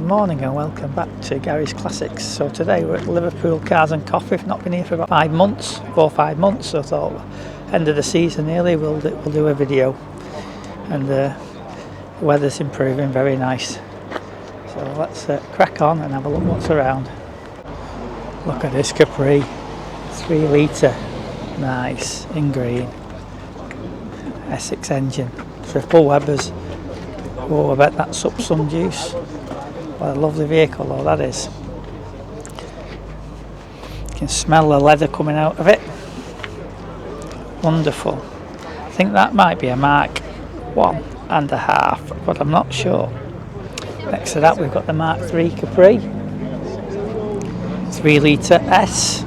morning and welcome back to Gary's Classics. So today we're at Liverpool Cars and Coffee. We've not been here for about 5 months, 4 or 5 months, so I thought end of the season nearly we'll do a video. And the weather's improving, very nice. So let's crack on and have a look what's around. Look at this Capri, 3 litre, nice, in green. S6 engine, triple Webers. Oh, I bet that's up some juice. What a lovely vehicle though that is. You can smell the leather coming out of it. Wonderful. I think that might be a Mark 1.5, but I'm not sure. Next to that we've got the Mark 3 Capri. 3 litre S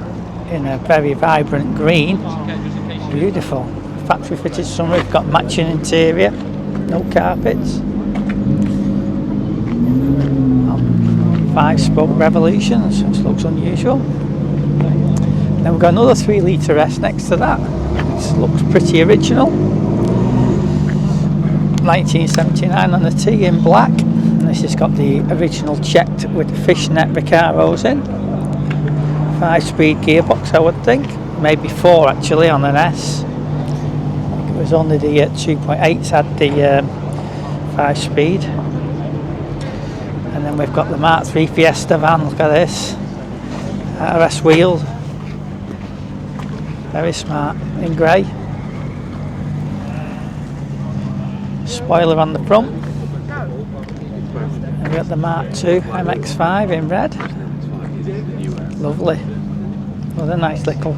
in a very vibrant green. Beautiful. Factory fitted sunroof, got matching interior, no carpets. 5-spoke Revolutions, which looks unusual. Then we've got another 3 litre S next to that, which looks pretty original. 1979 on the T in black. And this has got the original checked with fishnet Recaros in. 5-speed gearbox, I would think. Maybe 4 actually on an S. It was only the 2.8s had the 5-speed. And then we've got the Mark 3 Fiesta van, look at this. RS wheels. Very smart, in grey. Spoiler on the front. And we've got the Mark 2 MX5 in red. Lovely. What a nice little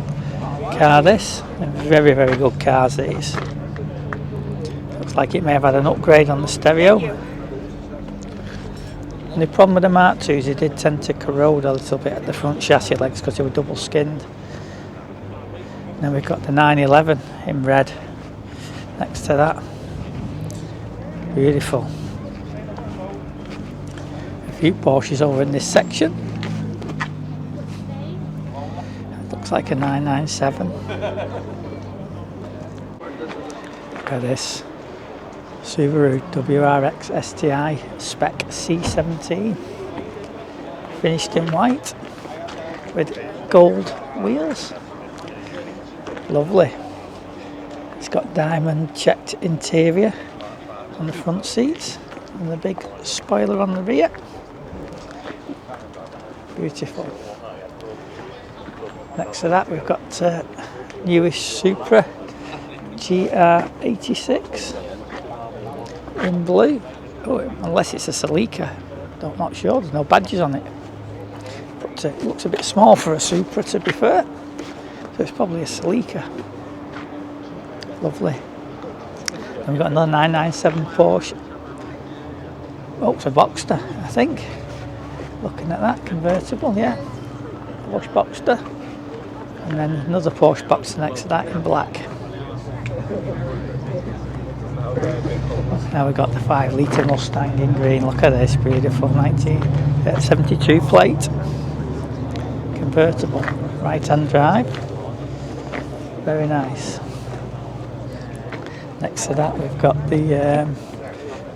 car this. Very, very good cars these. Looks like it may have had an upgrade on the stereo. And the problem with the Mark 2s, they did tend to corrode a little bit at the front chassis legs because they were double skinned. And then we've got the 911 in red next to that. Beautiful. A few Porsches over in this section. Looks like a 997. Look at this. Subaru WRX STI Spec C17. Finished in white with gold wheels. Lovely. It's got diamond checked interior on the front seats and the big spoiler on the rear. Beautiful. Next to that we've got newish Supra GR86 in blue. Oh, unless it's a Celica, I'm not sure, there's no badges on it. But it looks a bit small for a Supra to be fair. So it's probably a Celica. Lovely. Then we've got another 997 Porsche. Oh, it's a Boxster, I think. Looking at that, convertible, yeah. Porsche Boxster. And then another Porsche Boxster next to that in black. Now we've got the 5 litre Mustang in green. Look at this, beautiful 1972 plate. Convertible, right-hand drive. Very nice. Next to that we've got the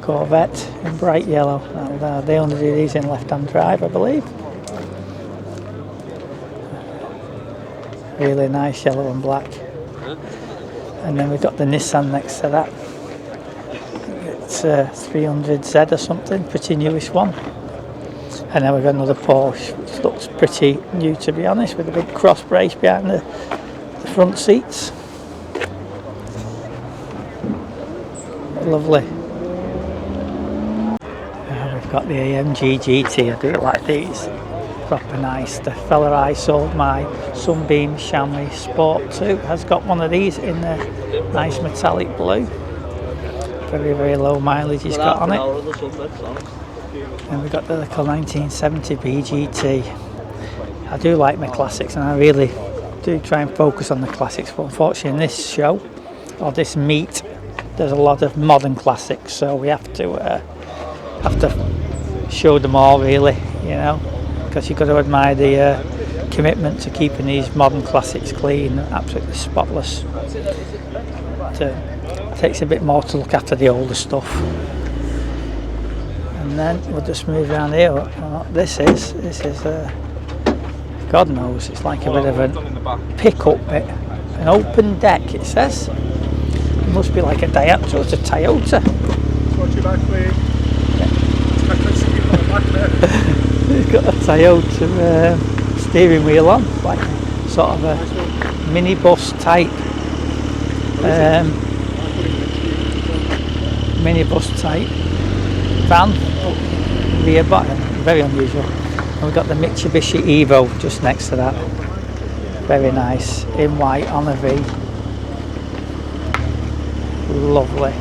Corvette in bright yellow. And, they only do these in left-hand drive, I believe. Really nice yellow and black. And then we've got the Nissan next to that. It's 300Z or something, pretty newish one. And then we've got another Porsche, which looks pretty new to be honest, with a big cross brace behind the front seats. Lovely. We've got the AMG GT, I do like these. Proper nice. The fella I sold my Sunbeam Chamois Sport to has got one of these in the nice metallic blue. Very, very low mileage he's got on it. And we've got the little 1970 BGT. I do like my classics and I really do try and focus on the classics, but unfortunately in this show, or this meet, there's a lot of modern classics, so we have to show them all really, you know, because you've got to admire the commitment to keeping these modern classics clean, absolutely spotless. It takes a bit more to look after the older stuff. And and then we'll just move around here. What this is God knows, it's like a bit of a pick-up bit, an open deck it says. It must be like a Toyota. It's a Toyota. Watch your back, please. I can see you on the back there. It's got a Toyota steering wheel on, like sort of a minibus type van rear button, very unusual. And we've got the Mitsubishi Evo just next to that, very nice, in white on a V, lovely.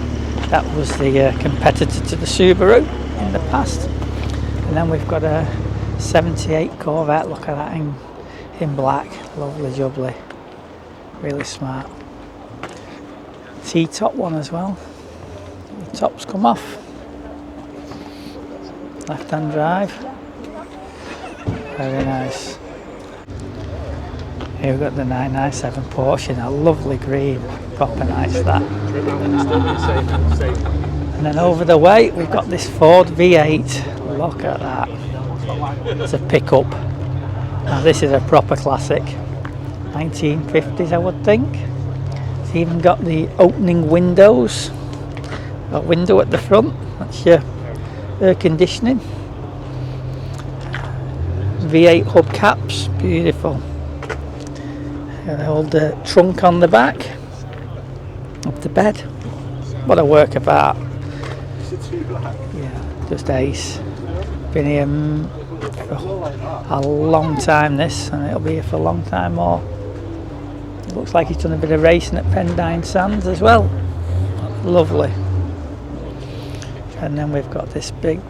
That was the competitor to the Subaru in the past. And then we've got a 78 Corvette, look at that in black, lovely jubbly, really smart. T-top one as well, the tops come off, left hand drive, very nice. Here we've got the 997 Porsche in a lovely green, proper nice that. And then over the way we've got this Ford V8, look at that, it's a pickup. Now this is a proper classic, 1950s I would think. It's even got the opening windows, a window at the front, that's your air conditioning. V8 hubcaps, beautiful. And the old trunk on the back of the bed. What a work of art. Yeah, just ace. Been here for a long time this, and it'll be here for a long time more. It looks like he's done a bit of racing at Pendine Sands as well. Lovely. And then we've got this big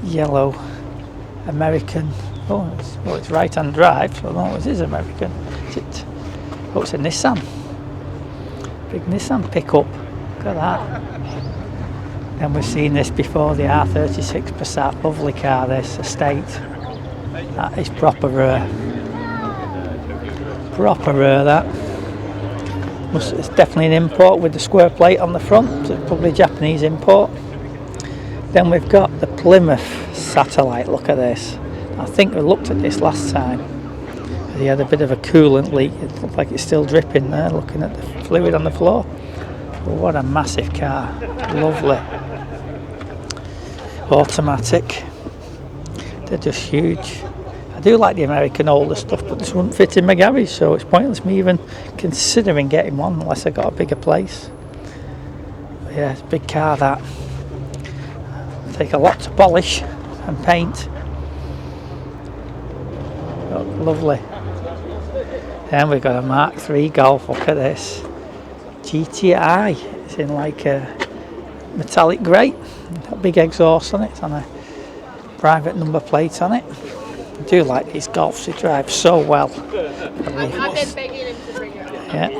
yellow American. It's right hand drive, so I don't know if it is American. Is it? Oh, it's a Nissan. Big Nissan pickup. Look at that. And we've seen this before, the R36 Passat. Lovely car, this estate. That is proper rare. Proper rare, that. It's definitely an import with the square plate on the front. So it's probably a Japanese import. Then we've got the Plymouth Satellite. Look at this. I think we looked at this last time. He had a bit of a coolant leak. It looked like it's still dripping there, looking at the fluid on the floor. But what a massive car. Lovely. Automatic. They're just huge. I do like the American older stuff, but this wouldn't fit in my garage, so it's pointless me even considering getting one unless I got a bigger place. But yeah, it's a big car, that. Take a lot to polish and paint. Oh, lovely. Then we've got a Mark III Golf. Look at this. GTI. It's in like a metallic grey. Got big exhaust on it. It's on a private number plate on it. I do like these Golfs. They drive so well. Yeah.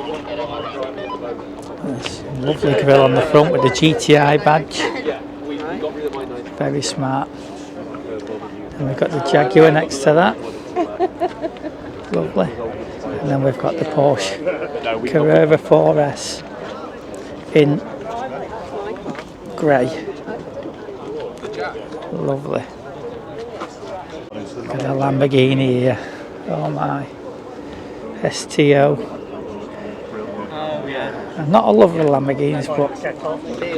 There's a lovely grille on the front with the GTI badge. Very smart. And we've got the Jaguar next to that. Lovely. And then we've got the Porsche Carrera 4S in grey. Lovely. Got a Lamborghini here. Oh my. STO. I'm not a lover of Lamborghinis, but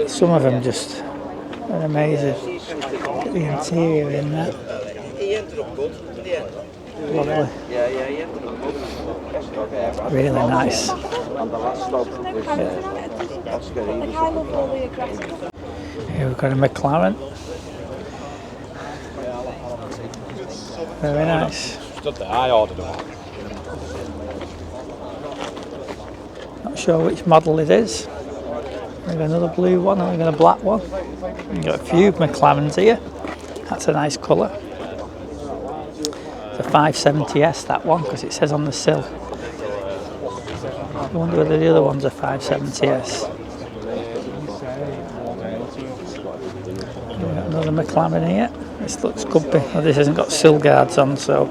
some of them just are amazing. Look at the interior in there. Lovely. Really nice. Here we've got a McLaren. Very nice. Not sure which model it is. We've got another blue one and we've got a black one. We've got a few McLarens here. That's a nice colour. It's a 570S, that one, because it says on the sill. I wonder whether the other one's a 570S. We've got another McLaren here. This looks good. Well, this hasn't got sill guards on, so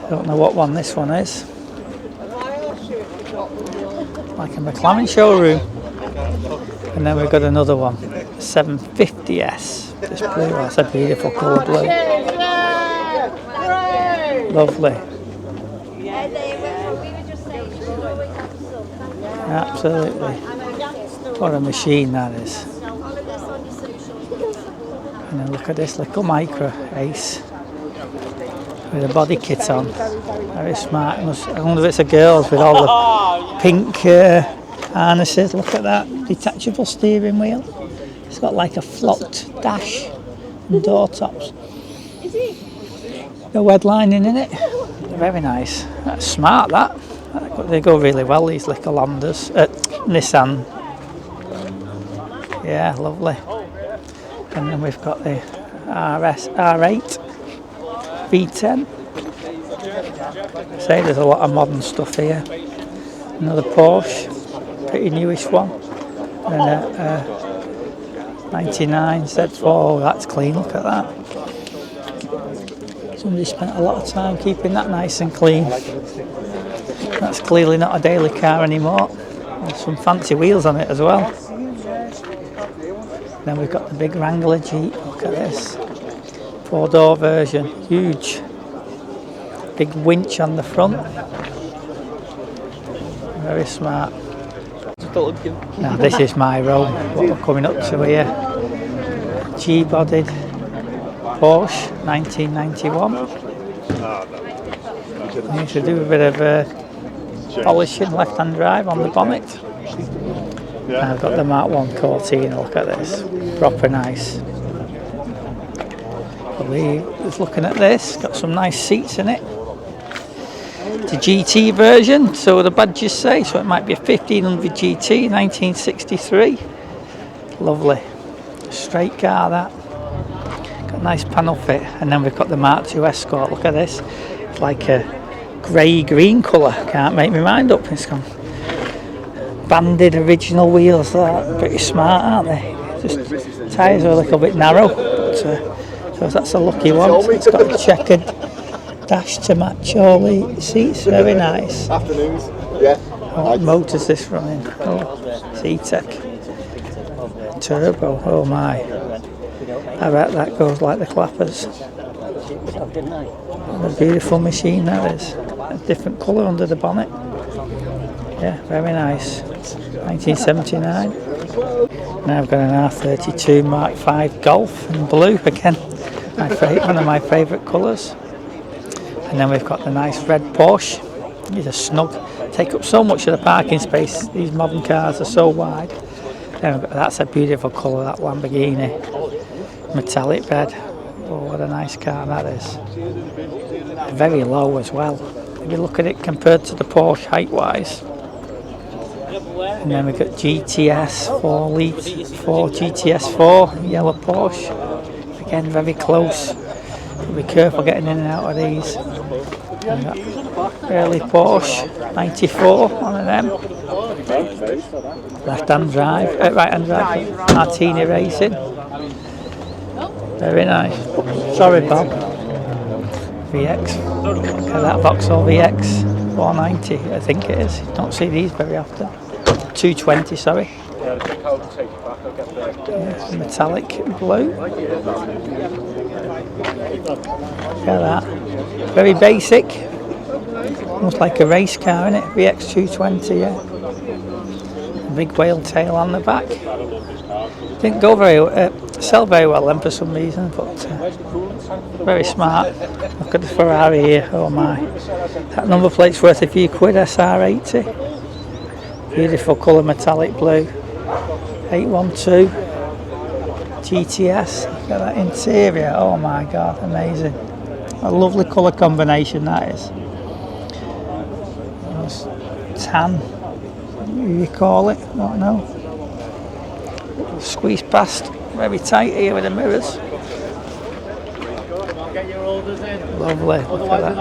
I don't know what one this one is. Like a McLaren showroom. And then we've got another one. 750S. This blue, that's a beautiful colour blue. Lovely. Absolutely. What a machine that is. And then look at this little micro Ace with a body kit on. Very smart. I wonder if it's a girl's with all the pink harnesses. Look at that. Detachable steering wheel. It's got like a flocked dash and door tops. No wed lining in it. Very nice. That's smart, that. They go really well, these little Landers. Nissan. Yeah, lovely. And then we've got the R8 V10. Say there's a lot of modern stuff here. Another Porsche, pretty newish one. And a 99 Z4. Oh, that's clean. Look at that. Somebody spent a lot of time keeping that nice and clean. That's clearly not a daily car anymore. There's some fancy wheels on it as well. Then we've got the big Wrangler Jeep. Look at this. 4-door version. Huge. Big winch on the front. Very smart. Now this is my road. What we're coming up to here. G-bodied Porsche 1991. I need to do a bit of polishing left-hand drive on the bonnet. And I've got the Mark 1 Cortina. Look at this. Proper nice. Just looking at this, got some nice seats in it. It's a GT version, so the badges say, so it might be a 1500 GT, 1963. Lovely. Straight car, that. Got a nice panel fit. And then we've got the Mark 2 Escort. Look at this. It's like a grey-green colour. Can't make my mind up. It's got banded original wheels. Pretty smart, aren't they? Just tyres are a little bit narrow, but, so that's a lucky one. So it's got a checkered dash to match all the seats. Very nice. Afternoons. Yeah. What motor's this running? Oh, C-Tech Turbo. Oh my. I bet that goes like the clappers. What a beautiful machine that is. A different colour under the bonnet. Yeah, very nice. 1979. Now I've got an R32 Mark 5 Golf in blue again. One of my favourite colours. And then we've got the nice red Porsche. These are snug. Take up so much of the parking space. These modern cars are so wide. Then that's a beautiful colour, that Lamborghini. Metallic red. Oh, what a nice car that is. Very low as well. If you look at it compared to the Porsche height-wise. And then we've got GTS 4 GTS 4 yellow Porsche. Again, very close. Be careful getting in and out of these. Early Porsche 94, one of them. Left-hand drive, right-hand drive. Martini Racing. Very nice. Sorry, Bob. VX. Look at that Vauxhall VX 490, I think it is. Don't see these very often. 220, sorry. Yeah, metallic blue. Look at that. Very basic. Almost like a race car, isn't it? VX 220, yeah. A big whale tail on the back. Didn't go sell very well then for some reason, but very smart. Look at the Ferrari here. Oh my. That number plate's worth a few quid, SR80. Beautiful colour, metallic blue. 812 GTS. Look at that interior. Oh my god, amazing. A lovely colour combination that is. Tan, you call it, I don't know. Squeeze past, very tight here with the mirrors. Lovely, look at that.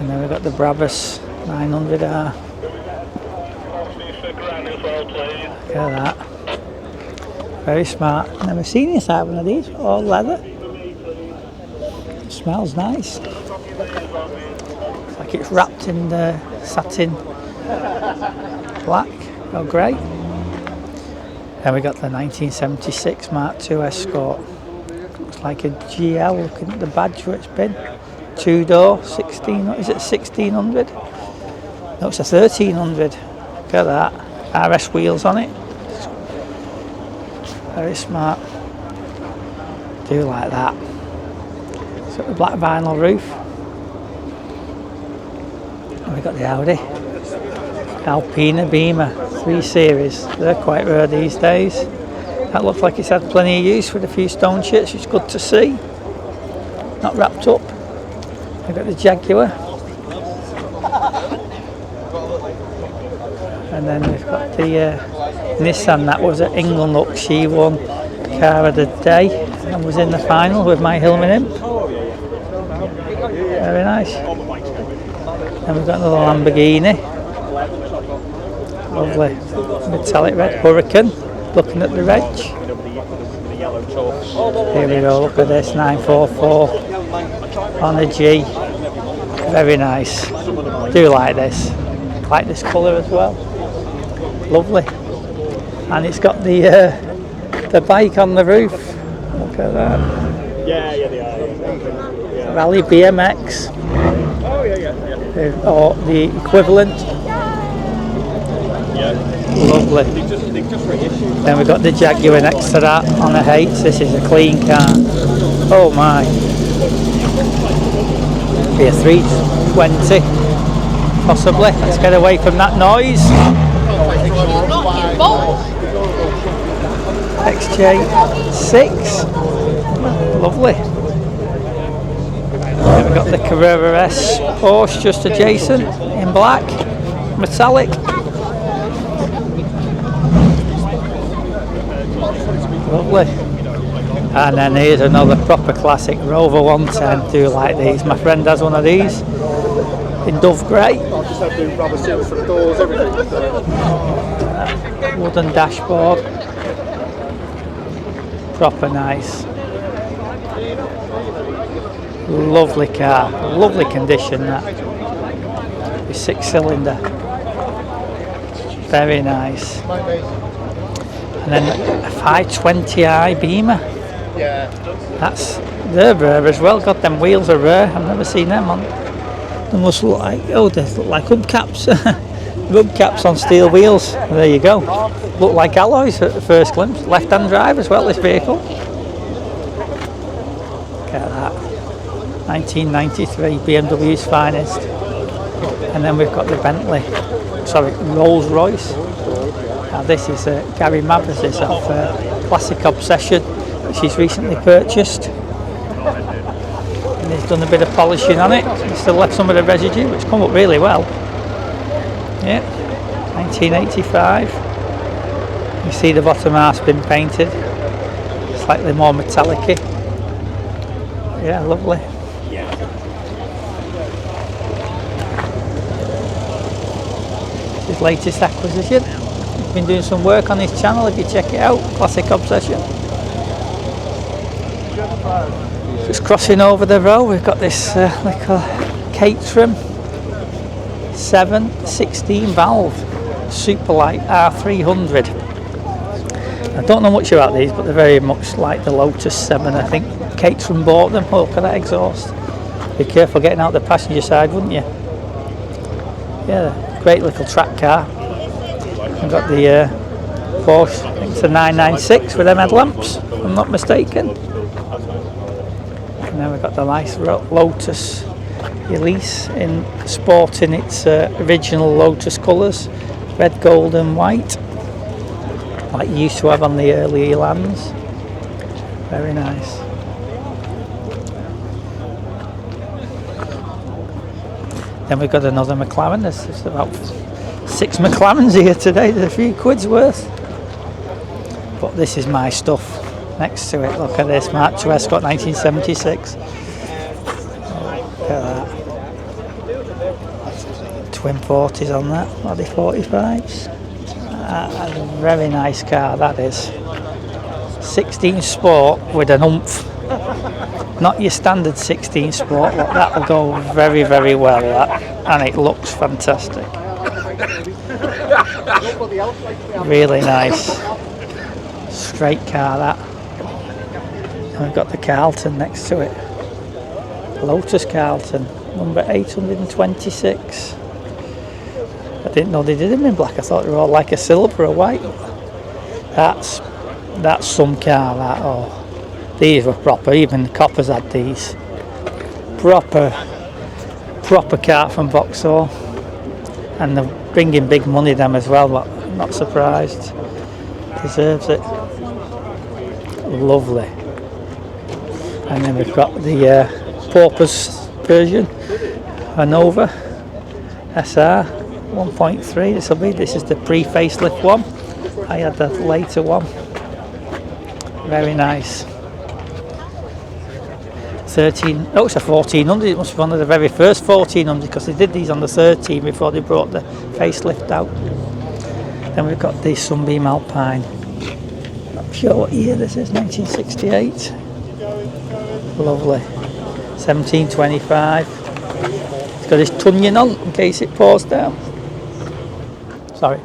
And then we've got the Brabus 900R. Look at that. Very smart. Never seen inside one of these. All leather. It smells nice. It's like it's wrapped in the satin black or grey. Then we got the 1976 Mark II Escort. Looks like a GL, looking at the badge where it's been. 2-door, 16, is it 1600? No, it's a 1300. Look at that. RS wheels on it. Very smart. Do like that. It's got the black vinyl roof. And we got the Audi. Alpina Beamer 3 Series. They're quite rare these days. That looks like it's had plenty of use with a few stone chips, which is good to see. Not wrapped up. We've got the Jaguar. And then we've got the Nissan. That was at Inglenook. She won car of the day and was in the final with my Hillman Imp. Very nice. And we've got another Lamborghini. Lovely. Metallic red Hurricane. Looking at the reg. Here we go, look at this, 944 on a G. Very nice. Do like this. Like this colour as well. Lovely. And it's got the bike on the roof. Look at that. Yeah, they are. Yeah. Rally BMX. Oh, yeah. Or the equivalent. Yeah. Lovely. Then we've got the Jaguar next to that on a H. This is a clean car. Oh my. Be a 320 possibly. Let's get away from that noise. XJ6. Lovely. Then we've got the Carrera S Porsche just adjacent in black, metallic. Lovely. And then here's another proper classic Rover 110. Do like these. My friend has one of these in dove grey. Wooden dashboard. Proper nice. Lovely car. Lovely condition that. With 6-cylinder. Very nice. And then a 520i Beamer. Yeah. They're rare as well. God, them wheels are rare. I've never seen them on. They must look like, they look like hubcaps. Hubcaps on steel wheels. There you go. Look like alloys at the first glimpse. Left-hand drive as well, this vehicle. Look at that. 1993, BMW's finest. And then we've got the Bentley. Sorry, Rolls Royce. Now this is Gary Mabras' of Classic Obsession, which he's recently purchased. And he's done a bit of polishing on it. He's still left some of the residue, which come up really well. Yeah, 1985. You see the bottom half's been painted, slightly more metallic-y. Yeah, lovely. His latest acquisition. He's been doing some work on his channel, if you check it out, Classic Obsession. Just crossing over the road, we've got this little Caterham 716 valve Superlight R300. I don't know much about these, but they're very much like the Lotus 7. I think Caterham bought them. Oh, look at that exhaust. Be careful getting out the passenger side, wouldn't you? Yeah, great little track car. I've got the Porsche, I think it's a 996 with them headlamps, if I'm not mistaken. And then we've got the nice Lotus Elise in sporting its original Lotus colours, red, gold and white, like you used to have on the early Elans. Very nice. Then we've got another McLaren. There's about 6 McLarens here today. There's a few quid's worth. But this is my stuff next to it. Look at this, Mark II Escort 1976. Oh, look at that. Twin 40s on that, body 45s. That's a very nice car, that is. 16 Sport with an oomph. Not your standard 16 Sport, but that'll go very, very well, that. And it looks fantastic. Really nice. straight car, that. And we've got the Carlton next to it. Lotus Carlton, number 826. I didn't know they did them in black. I thought they were all like a silver or white. That's some car, that. Oh, these were proper. Even the coppers had these. Proper car from Vauxhall. And they're bringing big money them as well, but I'm not surprised. Deserves it. Lovely. And then we've got the Paupers version, a Nova SR 1.3. This is the pre-facelift one. I had the later one. Very nice. 13. Oh, it's a 1400. It must be one of the very first 1400 because they did these on the 13 before they brought the facelift out. Then we've got the Sunbeam Alpine. Not sure what year this is. 1968. Lovely. 1725. It's got his tunyon on in case it pours down. Sorry.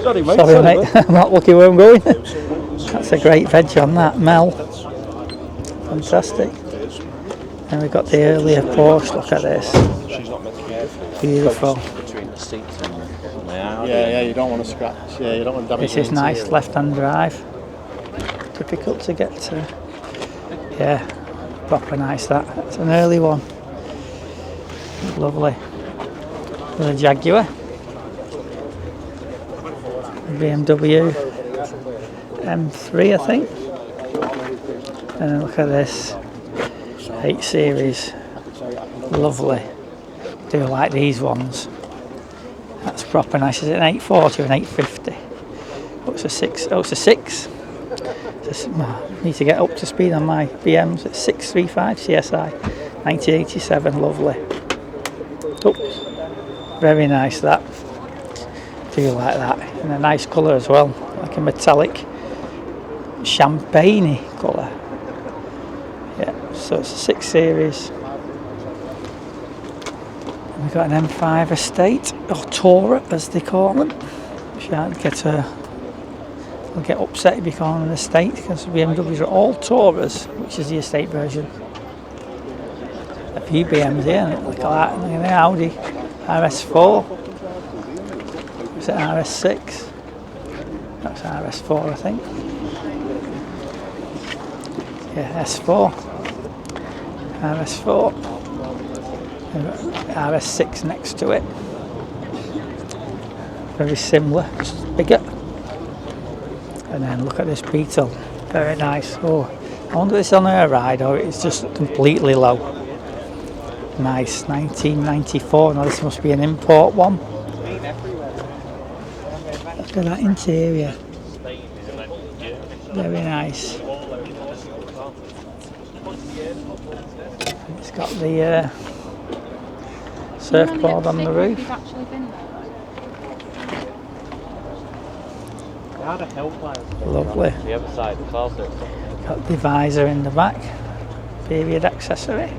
Sorry, mate. Sorry, mate. I'm not looking where I'm going. That's a great veg on that. Mel. Fantastic. And we've got the earlier Porsche. Look at this. Beautiful. Yeah, you don't want to scratch. Yeah, you don't want to damage. This is nice left-hand drive. Difficult to get to. Yeah, proper nice that. It's an early one. Lovely. With a Jaguar. BMW M3, I think. And then look at this. 8 Series. Lovely. Do like these ones. That's proper nice. Is it an 840 or an 850? Oh, it's a 6. Oh, it's a 6. Need to get up to speed on my BMs. It's 635 CSI 1987. Lovely. Oops. Very nice that. Do like that. And a nice colour as well. Like a metallic champagne colour. Yeah, so it's a 6 Series. We've got an M5 Estate, or Tourer as they call them. They'll get upset if you call them an Estate because BMWs are all Tourers, which is the Estate version. A few BMs here, look at that, look at the Audi RS4. Is it RS6? That's RS4, I think. Yeah, S4. RS4. RS6 next to it. Very similar, just bigger. And then look at this Beetle. Very nice. Oh, I wonder if it's on a ride or it's just completely low. Nice. 1994. Now this must be an import one. Look at that interior. Very nice. It's got the surfboard on the roof. Lovely. Got the visor in the back. Period accessory.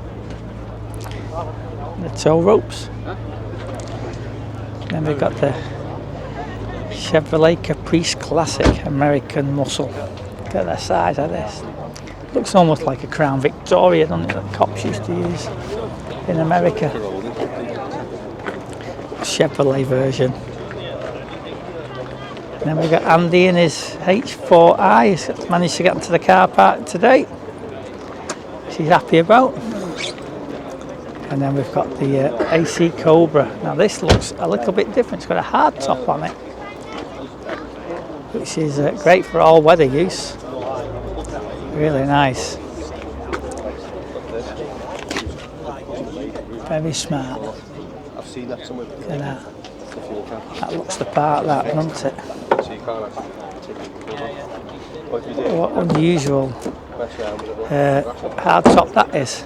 The tow ropes. Then we've got the Chevrolet Caprice Classic American Muscle. Look at the size of this. Looks almost like a Crown Victoria, doesn't it, that cops used to use in America. Chevrolet version. And then we've got Andy in his H4i. He's managed to get into the car park today, which he's happy about. And then we've got the AC Cobra. Now this looks a little bit different. It's got a hard top on it, which is great for all weather use. Really nice. Very smart. I've seen that somewhere. Look at that. That looks the part, that, doesn't it? What unusual hard top that is.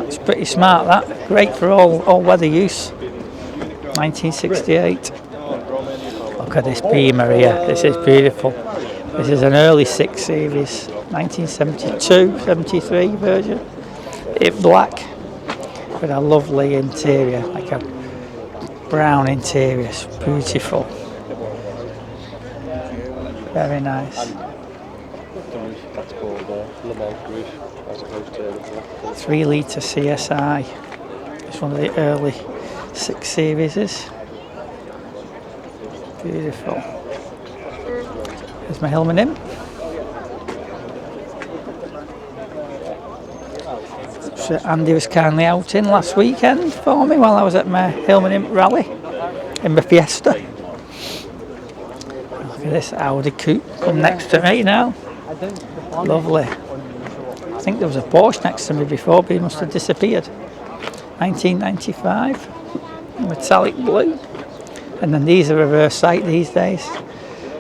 It's pretty smart, that. Great for all weather use. 1968. Look at this Beamer here. This is beautiful. This is an early 6 Series. 1972, 73 version. In black. With a lovely interior. Like a brown interior. It's beautiful. Very nice. And the roof, that's called Lamont roof, as opposed to the 3 litre CSI. It's one of the early 6 series. Beautiful. There's my Hillman Imp. So Andy was kindly out in last weekend for me while I was at my Hillman Imp rally in my Fiesta. Look at this Audi coupe from next to me now. Lovely. I think there was a Porsche next to me before, but he must have disappeared. 1995, metallic blue. And then these are reverse sight these days.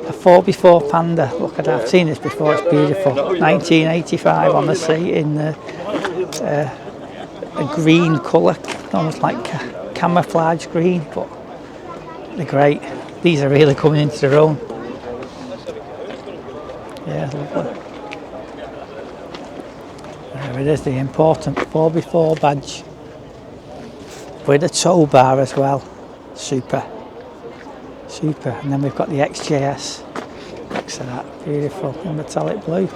A 4x4 Panda. Look at that, I've seen this before, it's beautiful. 1985 on the seat in a green colour, almost like camouflage green, but they're great. These are really coming into their own. Yeah, lovely. There it is, the important 4x4 badge. With a tow bar as well. Super. Super. And then we've got the XJS next to that. Beautiful in metallic blue.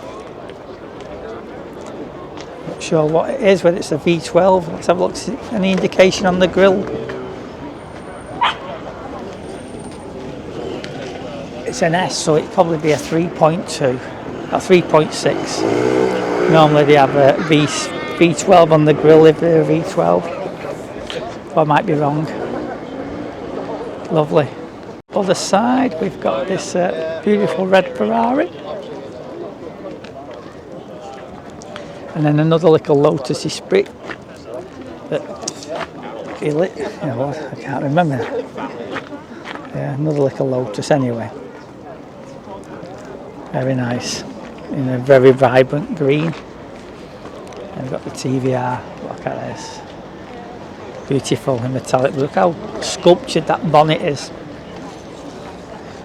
Not sure what it is, whether it's a V12. Let's have a look. Any indication on the grille? It's an S, so it'd probably be a 3.2 or 3.6. Normally they have a V12 on the grille if they're a V12. I might be wrong. Lovely. Other side, we've got this beautiful red Ferrari, and then another little Lotus Esprit that you know what, I can't remember. Yeah, another little Lotus anyway. Very nice, in a very vibrant green. And we've got the TVR. Look at this. Beautiful in metallic. Look how sculptured that bonnet is.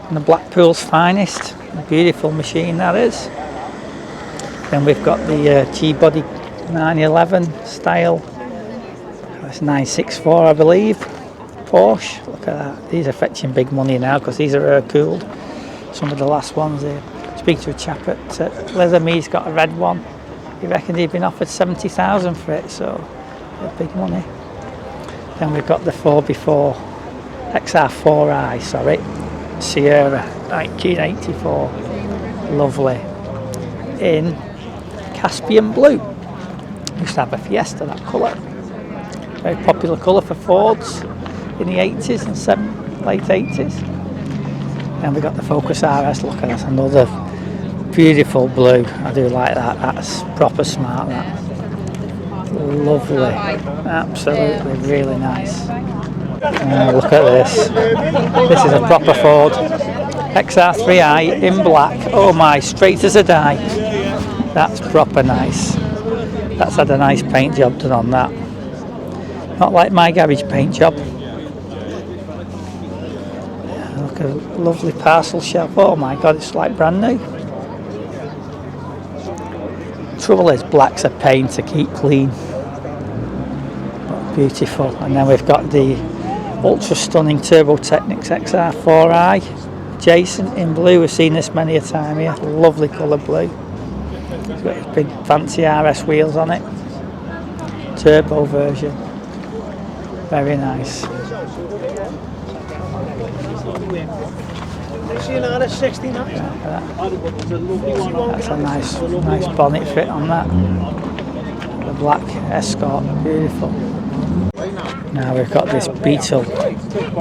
And the Blackpool's finest. A beautiful machine that is. Then we've got the G-body 911 style. That's 964 I believe. Porsche. Look at that. These are fetching big money now because these are air-cooled. Some of the last ones here. Speak to a chap at Leather Me's got a red one. He reckoned he'd been offered 70,000 for it, so big money. Then we've got the 4x4 XR4i, sorry, Sierra 1984, lovely, in Caspian blue. Used to have a Fiesta, that colour, very popular colour for Fords in the 80s and late 80s. Then we've got the Focus RS, look at that, another beautiful blue. I do like that, that's proper smart, that. Lovely, absolutely really nice. Look at this. This is a proper Ford XR3i in black. Oh my, straight as a die. That's proper nice. That's had a nice paint job done on that. Not like my garage paint job. Look at a lovely parcel shelf. Oh my god, it's like brand new. Trouble is, black's a pain to keep clean. But beautiful. And then we've got the ultra stunning Turbo Technics XR4i Jason in blue. We've seen this many a time here. Lovely colour blue. It's got his big fancy RS wheels on it. Turbo version. Very nice. That's a nice bonnet fit on that. The black Escort, beautiful. Now we've got this Beetle.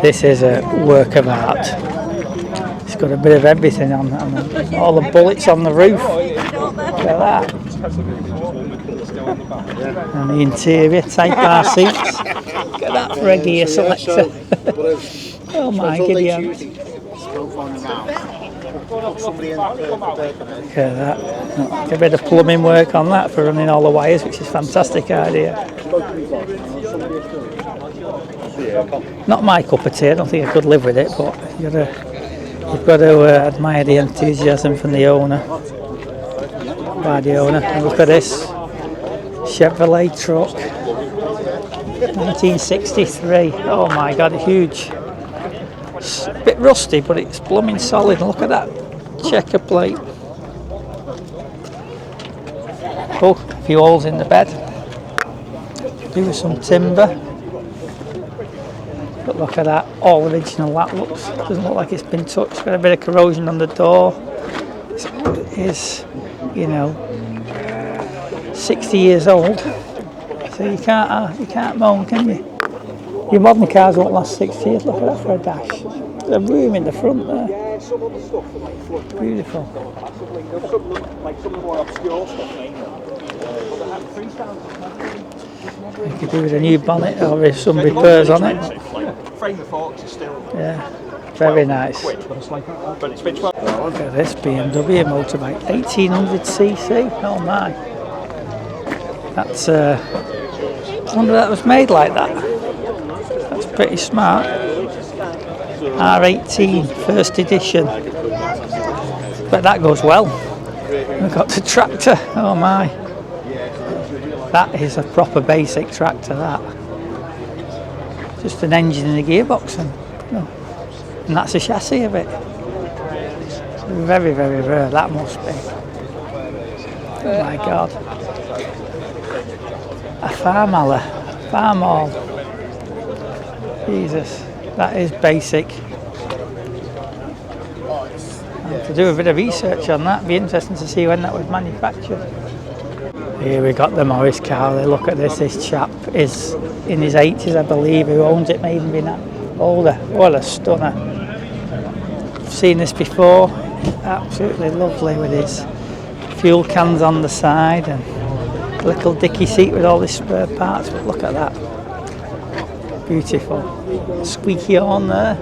This is a work of art. It's got a bit of everything on all the bullets on the roof. Look at that. And the interior, Type R seats. Look at that for a gear selector. Oh my goodness. Look at that. A bit of plumbing work on that for running all the wires, which is a fantastic idea. Not my cup of tea, I don't think I could live with it, but you've got to admire the enthusiasm from the owner. By the owner. And look at this Chevrolet truck. 1963. Oh my god, huge. It's a bit rusty, but it's blooming solid. Look at that checker plate. Oh, a few holes in the bed. Do with some timber. But look at that, all original that looks. Doesn't look like it's been touched. Got a bit of corrosion on the door. It is, you know, 60 years old. So you can't moan, can you? Your modern cars won't last 60 years. Look at that for a dash. There's a room in the front there. Beautiful. You could do with a new bonnet or with some repairs on it. Yeah, very nice. Look at this BMW motorbike, 1800cc. Oh my. That's I wonder that was made like that. That's pretty smart. R18 first edition. But that goes well. We've got the tractor. Oh my. That is a proper basic tractor, that. Just an engine and a gearbox, and that's the chassis of it. Very, very rare, that must be. Oh my God. A farm hall. Jesus, that is basic. And to do a bit of research on that, be interesting to see when that was manufactured. Here we got the Morris car. Look at this. This chap is in his 80s, I believe. Who owns it? May even be older. What a stunner! I've seen this before. Absolutely lovely with his fuel cans on the side and a little dicky seat with all these spare parts. But look at that. Beautiful. Squeaky horn there.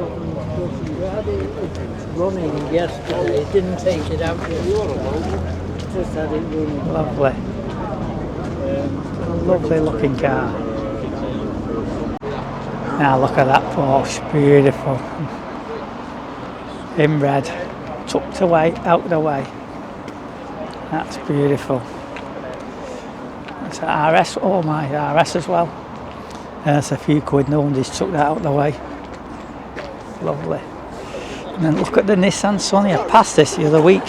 Running yesterday, didn't take it out. Just had it running. Lovely. Lovely looking car. Now look at that Porsche, beautiful. In red, tucked away, out the way. That's beautiful. That's an RS, oh my, RS as well. That's a few quid, no wonder he's took that out the way. Lovely. And then look at the Nissan Sunny. I passed this the other week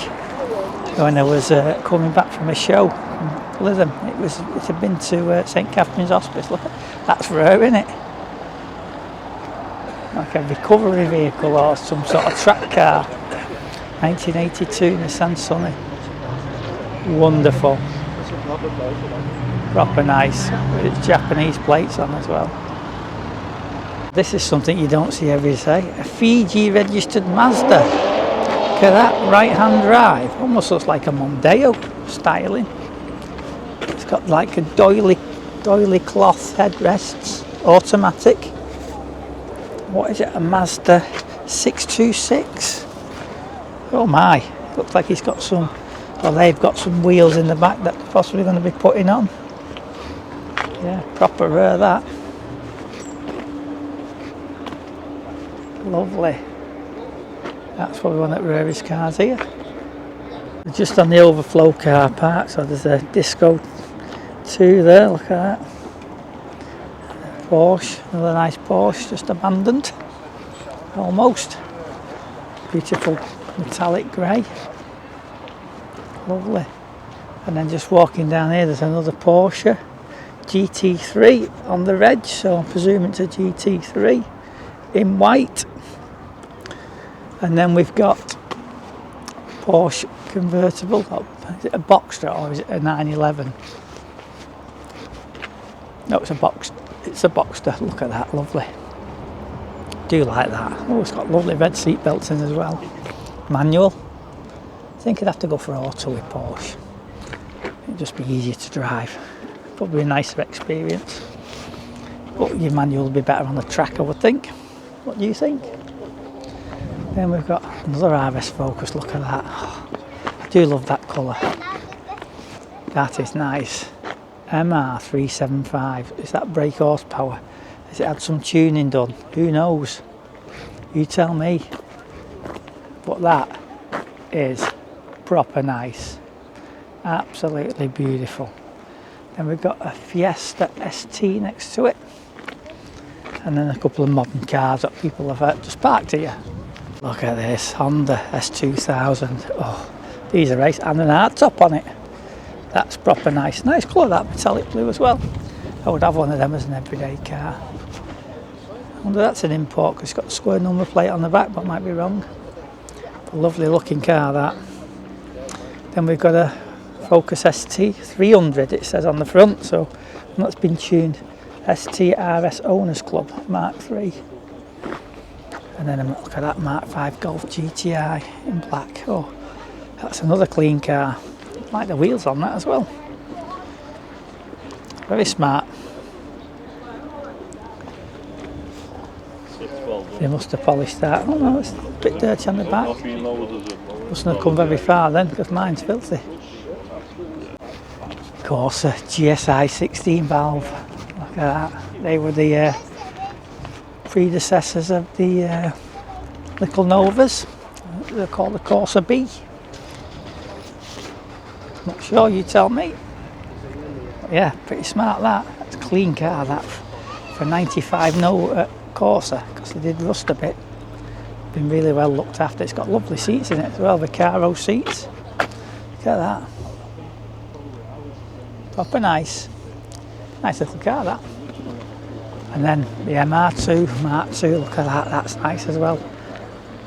when I was coming back from a show in Lytham. It had been to St Catherine's Hospice. Look, that's rare, isn't it? Like a recovery vehicle or some sort of track car. 1982 Nissan Sunny. Wonderful. Proper nice. With its Japanese plates on as well. This is something you don't see every day. A Fiji registered Mazda. Look at that, right hand drive. Almost looks like a Mondeo styling. It's got like a doily cloth headrests, automatic. What is it? A Mazda 626. Oh my! Looks like he's got some. Well, they've got some wheels in the back that they're possibly going to be putting on. Yeah, proper rare that. Lovely. That's probably one of the rarest cars here. We're just on the overflow car park, so there's a Disco 2 there, look at that. Porsche, another nice Porsche, just abandoned. Almost. Beautiful metallic grey. Lovely. And then just walking down here, there's another Porsche GT3 on the reg, so I'm presuming it's a GT3 in white. And then we've got Porsche convertible. Oh, is it a Boxster or is it a 911? No, it's a Boxster. Look at that, lovely. Do like that. Oh, it's got lovely red seat belts in as well. Manual. I think I'd have to go for auto with Porsche. It'd just be easier to drive. Probably a nicer experience. But your manual would be better on the track, I would think. What do you think? Then we've got another RS Focus, look at that. Oh, I do love that colour. That is nice. MR375, is that brake horsepower? Has it had some tuning done? Who knows? You tell me. But that is proper nice. Absolutely beautiful. Then we've got a Fiesta ST next to it. And then a couple of modern cars that people have just parked here. Look at this Honda S2000. Oh, these are nice, and an hard top on it. That's proper nice. Nice colour, that metallic blue as well. I would have one of them as an everyday car. I wonder that's an import because it's got a square number plate on the back, but might be wrong. A lovely looking car, that. Then we've got a Focus ST 300, it says on the front, so that's been tuned. STRS Owners Club Mark III. And then look at that Mark V Golf GTI in black. Oh, that's another clean car. I like the wheels on that as well. Very smart. They must have polished that. Oh no, it's a bit dirty on the back. Mustn't have come very far then, because mine's filthy. Corsa GSI 16 valve. Look at that. They were the predecessors of the little Novas. They're called the Corsa B. Not sure, you tell me. But yeah, pretty smart that. It's a clean car that for 95 Corsa, because they did rust a bit. Been really well looked after. It's got lovely seats in it as well, the Caro seats. Look at that. Proper nice. Nice little car that. And then the MR2, Mark II, look at that, that's nice as well.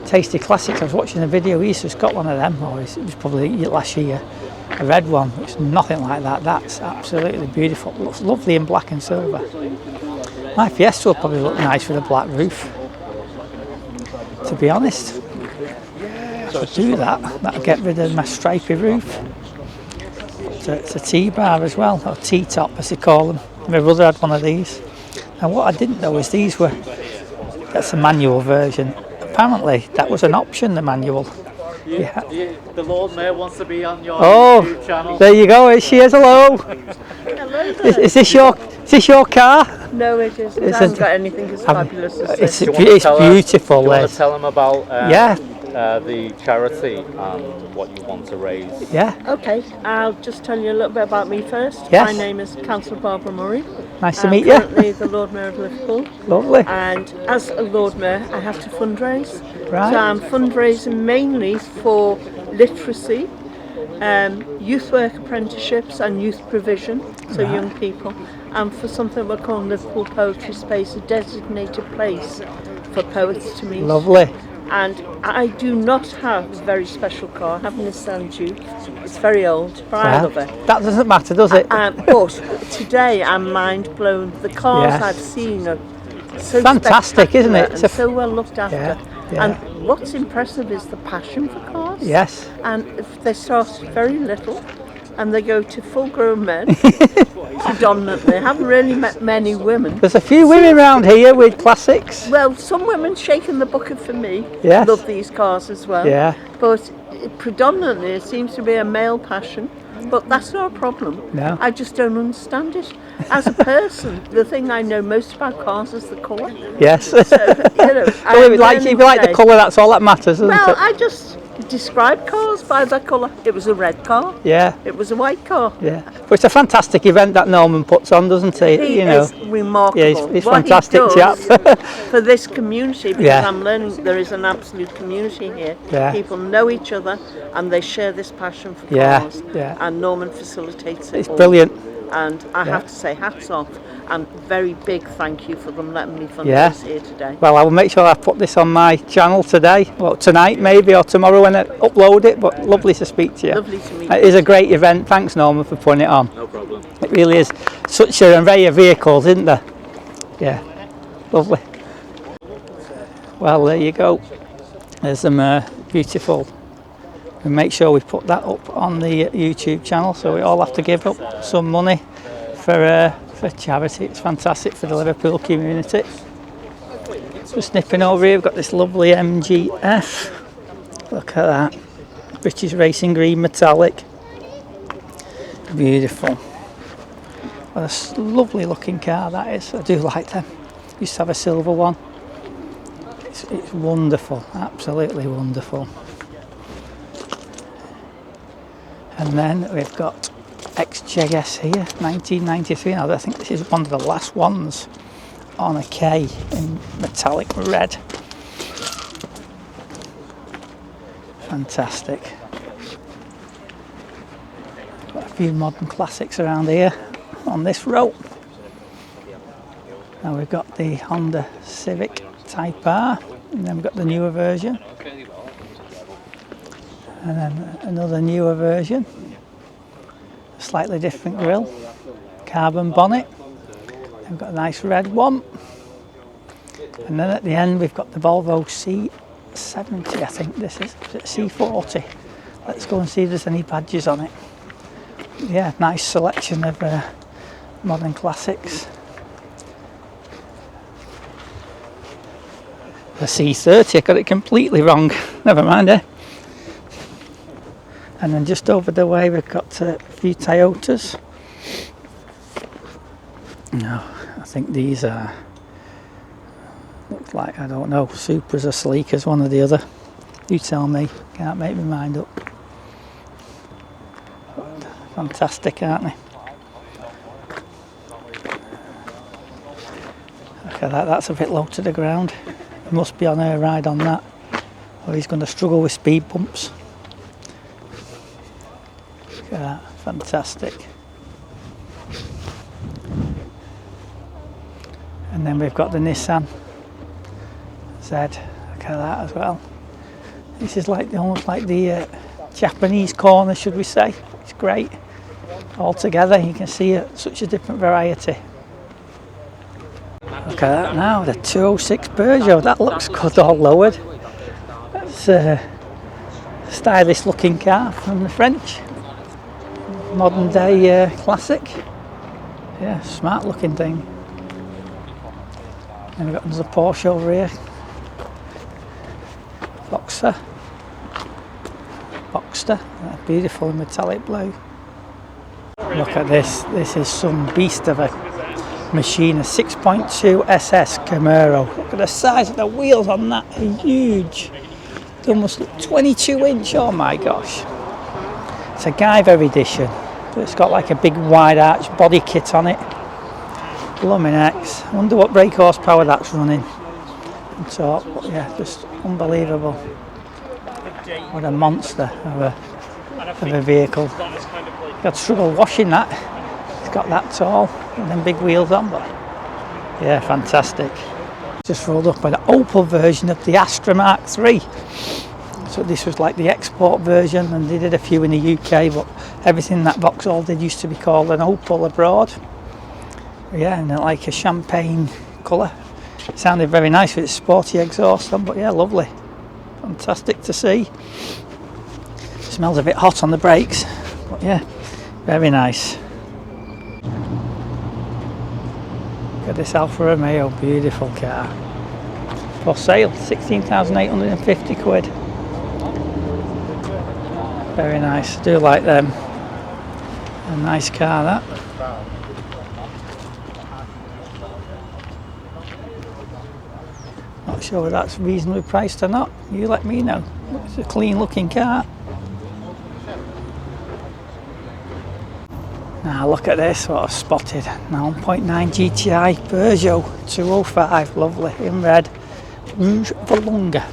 Tasty Classics, I was watching a video, he just got one of them, or it was probably last year, a red one. It's nothing like that, that's absolutely beautiful. Looks lovely in black and silver. My Fiesta will probably look nice with a black roof, to be honest. I'll do that, that'll get rid of my stripy roof. It's a T-bar as well, or T-top as they call them. My brother had one of these. And what I didn't know is that's a manual version. Apparently that was an option, the manual. Yeah. The Lord Mayor wants to be on your YouTube channel. There you go, here she is, hello. Hello. Is this your car? No, it isn't. It hasn't got anything as fabulous as this. It's beautiful. Do you want to tell them about yeah. The charity and what you want to raise? Yeah. Okay, I'll just tell you a little bit about me first. Yes. My name is Councillor Barbara Murray. Nice to meet you. I'm currently the Lord Mayor of Liverpool. Lovely. And as a Lord Mayor, I have to fundraise. Right. So I'm fundraising mainly for literacy, youth work apprenticeships and youth provision, so Right. young people, and for something we're calling Liverpool Poetry Space, a designated place for poets to meet. Lovely. And I do not have a very special car. I have a Nissan Juke. It's very old, but I love it. That doesn't matter, does it? But today I'm mind blown. The cars Yes. I've seen are so Fantastic, isn't it? spectacular It's and so well looked after. Yeah, yeah. And what's impressive is the passion for cars. Yes. And if they start very little and they go to full-grown men, predominantly. I haven't really met many women. There's a few women around here with classics. Well, some women shaking the bucket for me. Yes. Love these cars as well. Yeah. But predominantly it seems to be a male passion. But that's not a problem. No. I just don't understand it. As a person, the thing I know most about cars is the colour. Yes. So, you know, Well, if you like the colour, that's all that matters, isn't well, it? I just describe cars by the colour. It was a red car. Yeah. It was a white car. Yeah. But it's a fantastic event that Norman puts on, doesn't he? He You know. is remarkable. Yeah, he's What fantastic he chap. does for this community, because Yeah. I'm learning there is an absolute community here. Yeah. People know each other and they share this passion for Yeah, cars. yeah. And Norman facilitates it It's all. brilliant. And I Yeah. have to say hats off and very big thank you for them letting me fundraise Yeah. here today. Well, I will make sure I put this on my channel today. Well, tonight maybe, or tomorrow when I upload it. But lovely to speak to you. Lovely to meet It you. is a great event. Thanks, Norman, for putting it on. No problem. It really is. Such a array of vehicles, isn't there? Yeah. Lovely. Well, there you go. There's some beautiful. And make sure we put that up on the YouTube channel, so we all have to give up some money for charity. It's fantastic for the Liverpool community. Just nipping over here, we've got this lovely MGF. Look at that. British Racing Green Metallic. Beautiful. What a lovely looking car that is. I do like them. Used to have a silver one. It's wonderful, absolutely wonderful. And then we've got XJS here, 1993. Now I think this is one of the last ones on a K in metallic red. Fantastic. Got a few modern classics around here on this row. Now we've got the Honda Civic Type R, and then we've got the newer version. And then another newer version, a slightly different grille, carbon bonnet. And we've got a nice red one. And then at the end we've got the Volvo C70, I think this is it C40. Let's go and see if there's any badges on it. Yeah, nice selection of modern classics. The C30, I got it completely wrong. Never mind, eh? And then just over the way we've got a few Toyotas. No, I think these are, look like, I don't know, Supras or Sleekers, one or the other. You tell me, can't make my mind up. But fantastic, aren't they? Look at that, that's a bit low to the ground. He must be on a ride on that, or he's going to struggle with speed bumps. Look at that, fantastic. And then we've got the Nissan Z. Look at that as well. This is like almost like the Japanese corner, should we say. It's great. All together, you can see such a different variety. Look at that now, the 206 Peugeot. That looks good, all lowered. That's a stylish looking car from the French. Modern day classic. Yeah, smart looking thing. And we've got another Porsche over here. Boxster, beautiful metallic blue. Look at this, this is some beast of a machine, a 6.2 SS Camaro. Look at the size of the wheels on that, they're huge. They almost look 22-inch, oh my gosh. It's a Guyver edition, but it's got like a big wide arch body kit on it. Blooming X. I wonder what brake horsepower that's running. And so, yeah, just unbelievable. What a monster of a vehicle. I'd struggle washing that. It's got that tall and then big wheels on, but yeah, fantastic. Just rolled up an Opel version of the Astra Mark III. So this was like the export version, and they did a few in the UK, but everything that Vauxhall did used to be called an Opel abroad. Yeah, and like a champagne colour. It sounded very nice with its sporty exhaust on, but yeah, lovely. Fantastic to see. Smells a bit hot on the brakes, but yeah, very nice. Look at this Alfa Romeo, beautiful car. For sale, 16,850 quid. Very nice, do like them. A nice car that. Not sure whether that's reasonably priced or not. You let me know. It's a clean looking car. Now look at this, what I've spotted. 9.9 GTI Peugeot 205, lovely, in red. Rouge Volonga.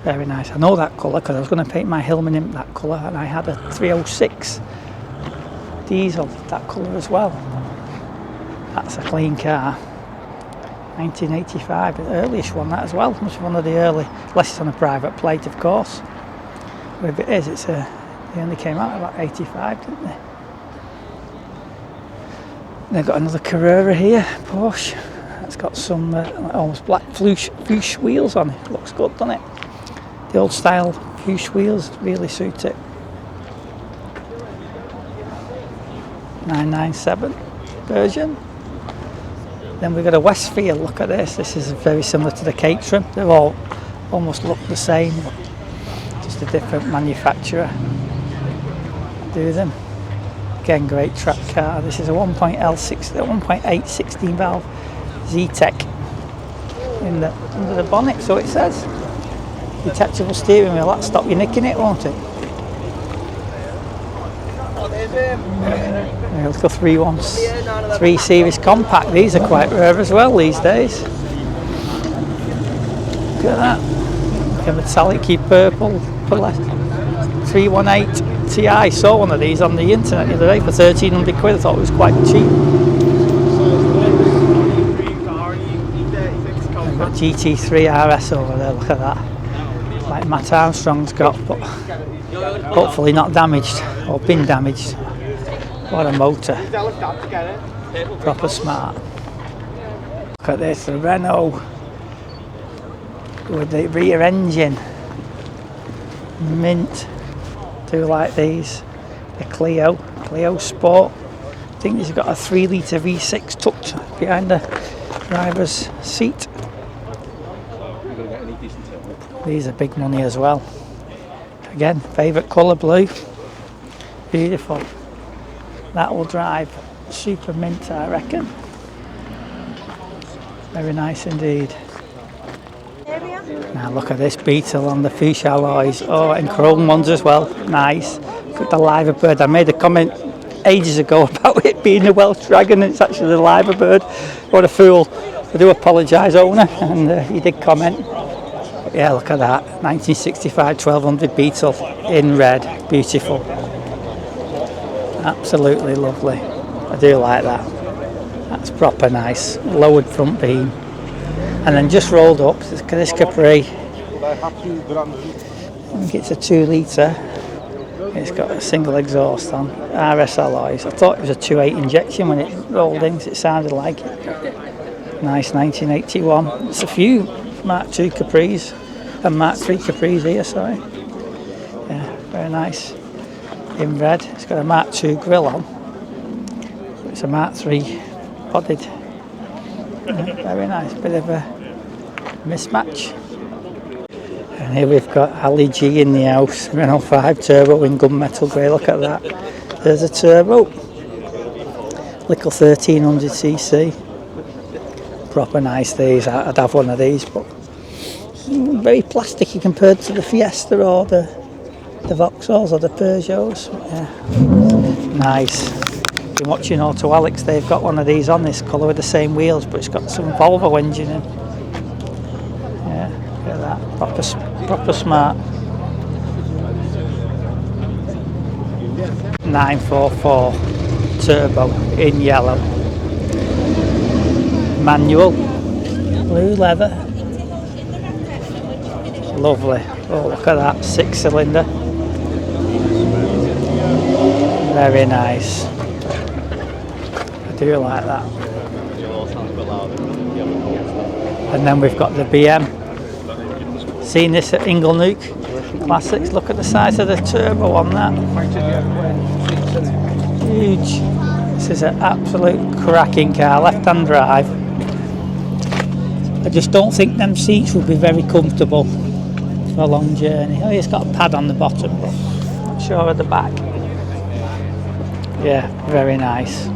Very nice. I know that colour because I was going to paint my Hillman in that colour, and I had a 306 diesel, that colour as well. That's a clean car. 1985, the earliest one that as well. Must be one of the early, unless it's on a private plate, of course. But if it is, it's they only came out about 85, didn't they? They've got another Carrera here, Porsche. It's got some almost black fuchsia wheels on it. Looks good, doesn't it? The old style fuchsia wheels really suit it. 997 version. Then we've got a Westfield. Look at this. This is very similar to the Caterham. They all almost look the same, but just a different manufacturer. Do them. Again, great track car. This is a 1.8 16 valve Z-Tech under the bonnet, so it says. Detachable steering wheel. That'll stop you nicking it, won't it? Little 3 Series compact. These are quite rare as well these days. Look at that. like a metallic purple 318 Ti. Saw one of these on the internet the other day for 1,300 quid. I thought it was quite cheap. I've got GT3 RS over there, look at that. Like Matt Armstrong's got, but hopefully not damaged or been damaged. What a motor. Proper smart. Look at this, the Renault with the rear engine. Mint. Do like these. The Clio Sport. I think it's got a 3 litre V6 tucked behind the driver's seat. These are big money as well. Again, favourite colour, blue. Beautiful. That will drive super mint, I reckon. Very nice indeed. Now look at this Beetle on the Fuchs alloys. Oh, and chrome ones as well. Nice. Got the Liverbird. I made a comment ages ago about it being the Welsh Dragon, and it's actually the Liverbird. What a fool. I do apologise, owner, and he did comment. But yeah, look at that. 1965 1200 Beetle in red. Beautiful. Absolutely lovely. I do like that. That's proper nice. Lowered front beam. And then just rolled up, this Capri. I think it's a 2 litre. It's got a single exhaust on. RS alloys. I thought it was a 2.8 injection when it rolled in, because it sounded like it. Nice 1981. It's a few Mark II Capris and Mark III Capris here, sorry. Yeah, very nice. In red. It's got a Mark II grille on. It's a Mark III bodied. Yeah, very nice. Bit of a mismatch. And here we've got Ali G in the house. Renault 5 turbo in gunmetal grey. Look at that. There's a turbo. Little 1300cc. Proper nice these. I'd have one of these, but very plasticky compared to the Fiesta or the Vauxhalls or the Peugeots. Yeah. Nice. Been watching Auto Alex, they've got one of these on this colour with the same wheels, but it's got some Volvo engine in. Yeah, look at that. Proper smart. 944 turbo in yellow. Manual. Blue leather. Lovely. Oh, look at that. 6-cylinder. Very nice. I do like that. And then we've got the BM. Seen this at Inglenook Classics. Look at the size of the turbo on that. Huge. This is an absolute cracking car. Left-hand drive. I just don't think them seats would be very comfortable for a long journey. Oh, it's got a pad on the bottom, but not sure at the back. Yeah, very nice.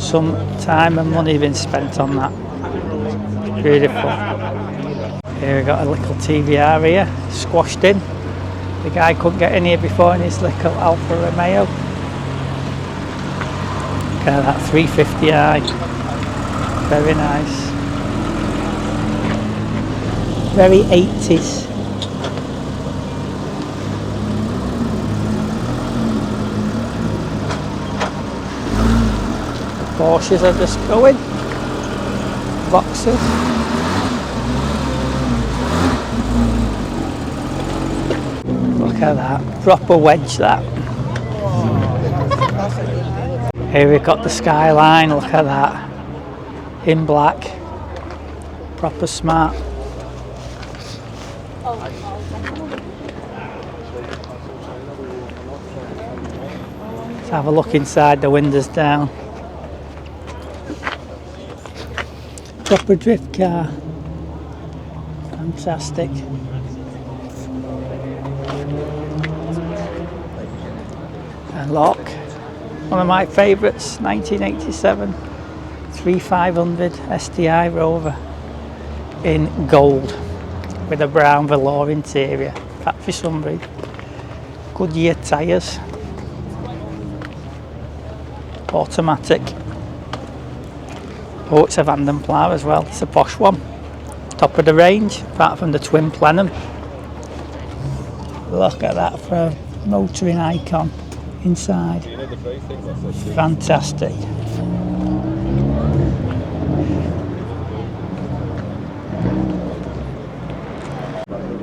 Some time and money been spent on that. Beautiful. Here we got a little TVR here, squashed in. The guy couldn't get in here before in his little Alfa Romeo. Look at that 350i. Very nice. Very 80s. Porsches are just going. Boxes. Look at that. Proper wedge that. Here we've got the Skyline. Look at that. In black. Proper smart. Let's have a look inside. The windows down. Proper drift car. Fantastic. And lock. One of my favourites, 1987 3500 STI Rover in gold with a brown velour interior. Factory sunroof. Goodyear tyres. Automatic. Oh, it's a Vanden Plough as well. It's a posh one. top of the range, apart from the twin plenum. Look at that for a motoring icon inside. Fantastic.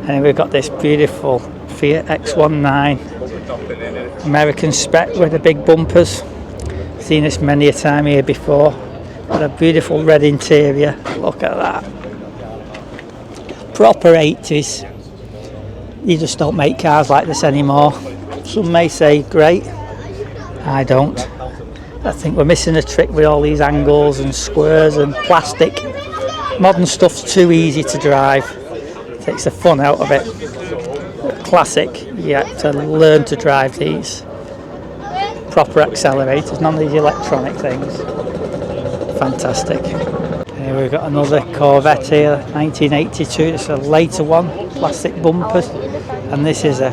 And we've got this beautiful Fiat X19 American spec with the big bumpers. Seen this many a time here before. Got a beautiful red interior. Look at that. Proper 80s. You just don't make cars like this anymore. Some may say great. I don't. I think we're missing a trick with all these angles and squares and plastic. Modern stuff's too easy to drive. Takes the fun out of it. Classic, you have to learn to drive these. Proper accelerators, none of these electronic things. Fantastic. Here we've got another Corvette here, 1982. It's a later one, plastic bumpers, and this is a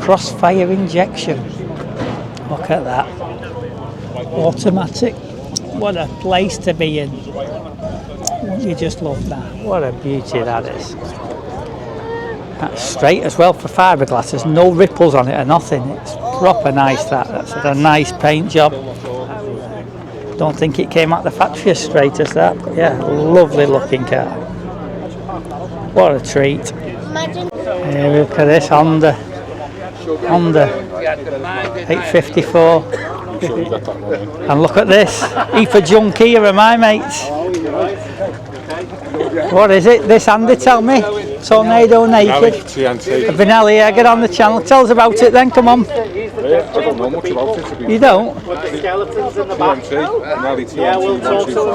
crossfire injection. Look at that. Automatic. What a place to be in. You just love that. What a beauty that is. That's straight as well for fiberglass. There's no ripples on it or nothing. It's proper nice that. That's a nice paint job. Don't think it came out the factory as straight as that. But yeah, lovely looking car. What a treat. Here, look at this Honda 854. And look at this. Heap of junk here are my mates. What is it? This Andy, tell me. Tornado Naked. Vinelli, yeah, get on the channel. Tell us about it then, come on. I don't know much about it. You don't? Skeletons in the back. Yeah, we'll talk to them.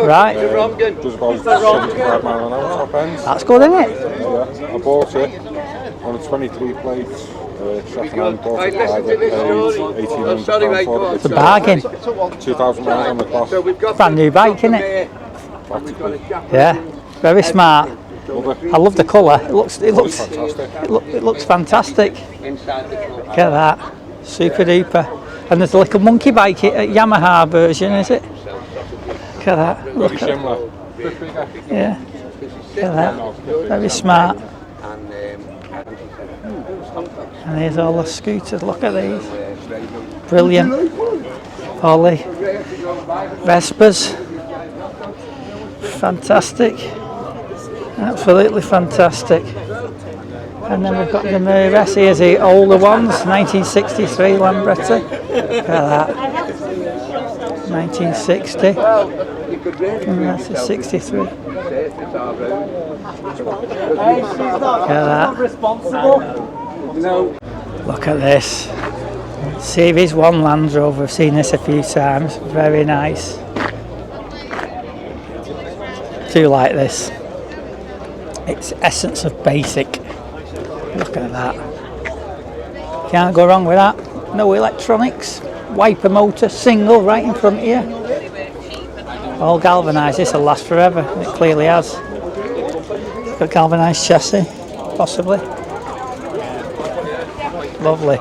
Right. Does about 75 miles an hour top end. That's good, isn't it? Yeah, I bought it on a 23 plate. Second hand, bought it private, paid £1,800 for it. It's a bargain. 2,000 miles on the clock. Brand new bike, isn't it? Yeah, very smart. I love the colour. It looks fantastic. Look at that, super duper. And there's a little monkey bike, a Yamaha version, is it? Look at that. Very similar. Yeah. Look at that. Very smart. And here's all the scooters. Look at these. Brilliant. All the Vespas. Fantastic. Absolutely fantastic. And then we've got the Mercedes. Here's the older ones, 1963 Lambretta. Look at that. 1960. And that's a 63. Look at that. Look at this. Series 1 Land Rover. I've seen this a few times. Very nice. Do like this. It's essence of basic. Look at that. Can't go wrong with that. No electronics. Wiper motor, single, right in front of you. All galvanised. This will last forever. It clearly has. Got galvanised chassis, possibly. Lovely.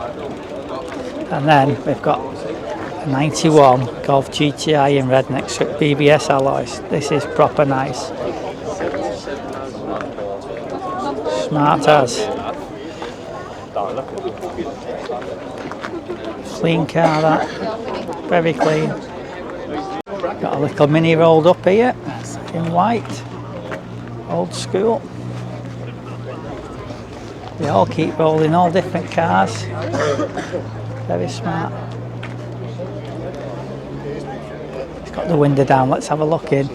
And then we've got a 91 Golf GTI in red next to it, BBS alloys. This is proper nice. Smart as. Clean car that. Very clean. Got a little mini rolled up here in white. Old school. They all keep rolling, all different cars. Very smart. It's got the window down, let's have a look in.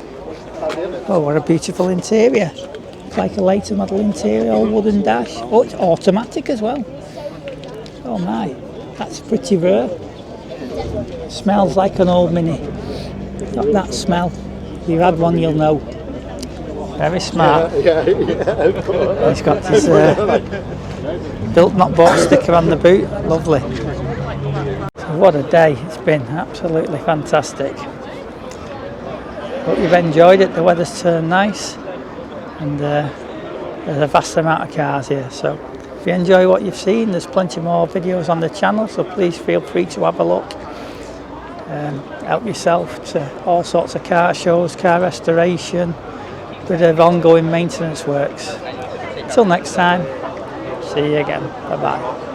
Oh, what a beautiful interior. It's like a later model interior, all wooden dash. Oh, it's automatic as well. Oh my, that's pretty rare. Smells like an old Mini. Got that smell. If you've had one, you'll know. Very smart. He's got his built not bought sticker on the boot. Lovely. So what a day it's been. Absolutely fantastic. Hope you've enjoyed it. The weather's turned nice, and there's a vast amount of cars here. So if you enjoy what you've seen, there's plenty more videos on the channel. So please feel free to have a look. Help yourself to all sorts of car shows, car restoration, bit of ongoing maintenance works. Till next time, see you again. Bye bye.